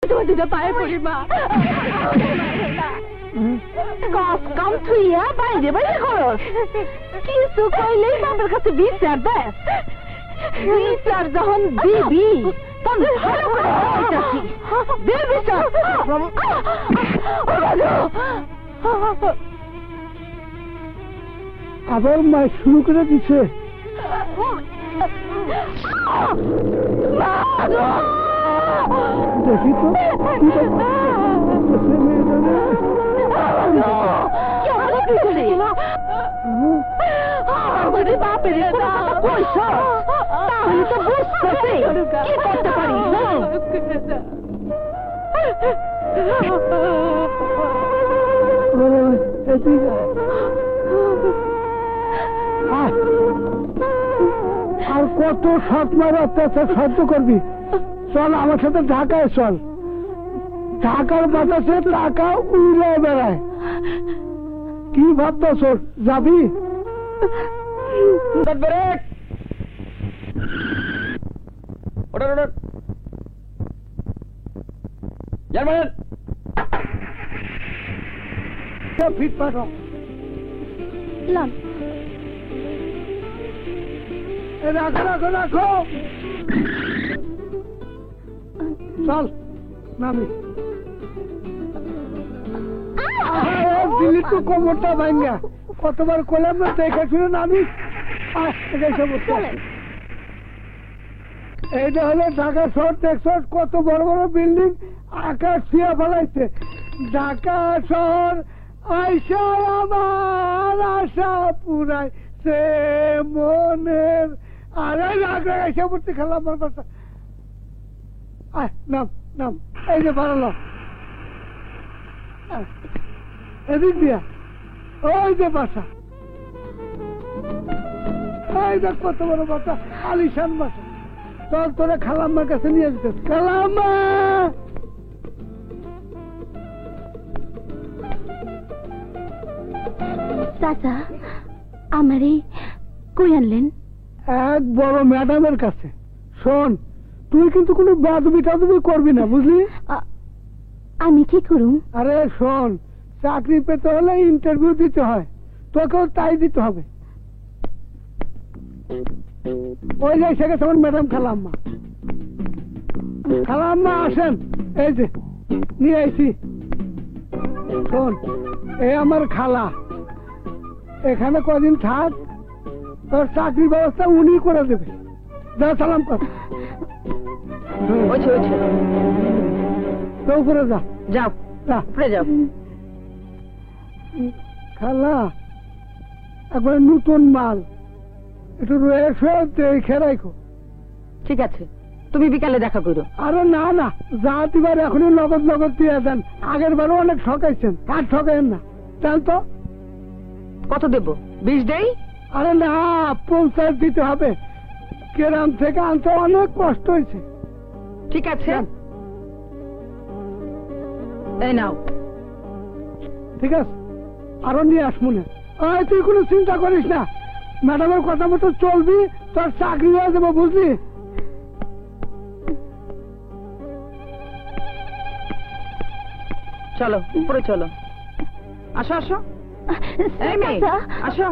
তোমার দুটো পায়ে পড়ি মা, কাজ কাম থুইয়া বাইরে বাইরে খরচ, কিছু কইলেই বাবার কাছে বিচার দেয়। বিচার যখন দিবি তখন ভালো করে বলতেছি, দে বিচার। আবার মা শুরু করে দিছে। দেখি তো বাপের তাহলে তো বুঝতেছি কি করতে পারি। আর কত সৎ মার অত্যাচার সহ্য করবি? চল আমার সাথে ঢাকায় চল, ঢাকার বাতাসে টাকা উড়ে বেড়ায়। কি ভাবতেছ, যাবি? ফিট পাঠাও। রাখো রাখো রাখো, চল নামি। দিল্লি তো কোমরটা ভাঙ্গা, কতবার করলাম না দেখে শুনে নামি। এইটা হলো ঢাকা শহর, দেখছো কত বড় বড় বিল্ডিং, আকাশ ছুঁয়ে ফেলাইছে। ঢাকা শহর আইসা আমার আশা পুরাই সে মনের। আরে রাগ আইসা পড়তে খেলা আমার বাসা। নাম নাম, এই যে বাড়ালো এদিক দিয়া, ওই যে বাসা, এই যে কত বড় বাসা, আলিশান বাসা। চল তোরা খালাম্মার কাছে নিয়ে যেতে। খালাম্মা, চাচা আমারে কই আনলেন? এক বড় ম্যাডামের কাছে। শোন, তুই কিন্তু কোনো বাদবি টাদবি করবি না, বুঝলি? আমি কি করুম? আরে শোন, চাকরি পেতে হলে ইন্টারভিউ দিতে হয়, তোকেও তাই দিতে হবে। ওই যে সে গেছে ম্যাডাম খালাম্মা। খালাম্মা আসেন, এই যে নিয়ে আইছি। শোন, এই আমার খালা, এখানে কদিন থাক, তোর চাকরির ব্যবস্থা উনি করে দেবে। যা সালাম কর। তো উপরে যা, যাও উপরে যাও। খালা একবার নতুন মাল, একটু রয়েছে দেখে রাখো। ঠিক আছে, তুমি বিকালে দেখা করো। আরে না না, যা দিবার এখনই নগদ নগদ দিয়ে দেন। আগের বারও অনেক ঠকাইছেন, আর ঠকাইন না। জান তো কত দেব? 20 দেই? আরে না, 50 দিতে হবে। গ্রাম থেকে আনতে অনেক কষ্ট হয়েছে। ঠিক আছে, এই নাও। ঠিক আছে, আরো নিয়ে আস মনে। তুই কোনো চিন্তা করিস না, ম্যাডামের কথা মতো চলবি, তোর চাকরি হয়ে যাবো, বুঝলি? চলো উপরে চলো। আসো আসো, এই মেয়ে আসো।